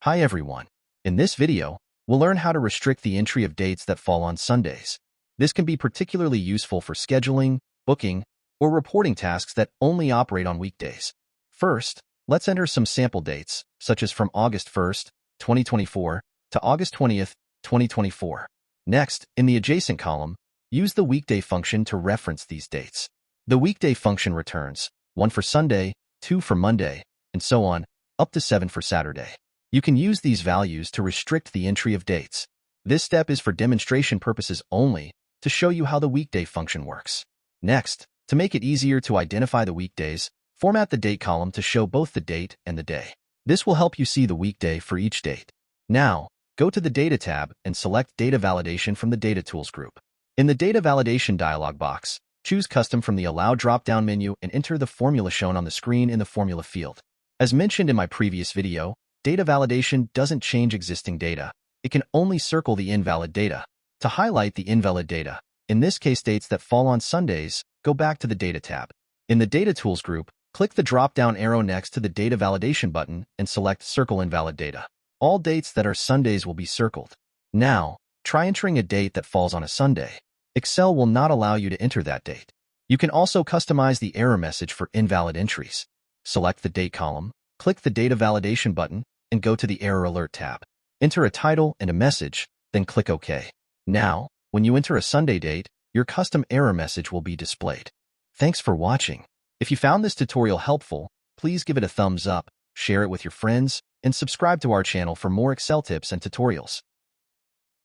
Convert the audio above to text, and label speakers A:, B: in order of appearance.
A: Hi everyone. In this video, we'll learn how to restrict the entry of dates that fall on Sundays. This can be particularly useful for scheduling, booking, or reporting tasks that only operate on weekdays. First, let's enter some sample dates, such as from August 1st, 2024 to August 20th, 2024. Next, in the adjacent column, use the weekday function to reference these dates. The weekday function returns 1 for Sunday, 2 for Monday, and so on, up to 7 for Saturday. You can use these values to restrict the entry of dates. This step is for demonstration purposes only, to show you how the weekday function works. Next, to make it easier to identify the weekdays, format the date column to show both the date and the day. This will help you see the weekday for each date. Now, go to the Data tab and select Data Validation from the Data Tools group. In the Data Validation dialog box, choose Custom from the Allow drop-down menu and enter the formula shown on the screen in the Formula field. As mentioned in my previous video, data validation doesn't change existing data. It can only circle the invalid data. To highlight the invalid data, in this case dates that fall on Sundays, go back to the Data tab. In the Data Tools group, click the drop-down arrow next to the Data Validation button and select Circle Invalid Data. All dates that are Sundays will be circled. Now, try entering a date that falls on a Sunday. Excel will not allow you to enter that date. You can also customize the error message for invalid entries. Select the Date column, click the Data Validation button, and go to the Error Alert tab. Enter a title and a message, then click OK. Now, when you enter a Sunday date, your custom error message will be displayed. Thanks for watching. If you found this tutorial helpful, please give it a thumbs up, share it with your friends, and subscribe to our channel for more Excel tips and tutorials.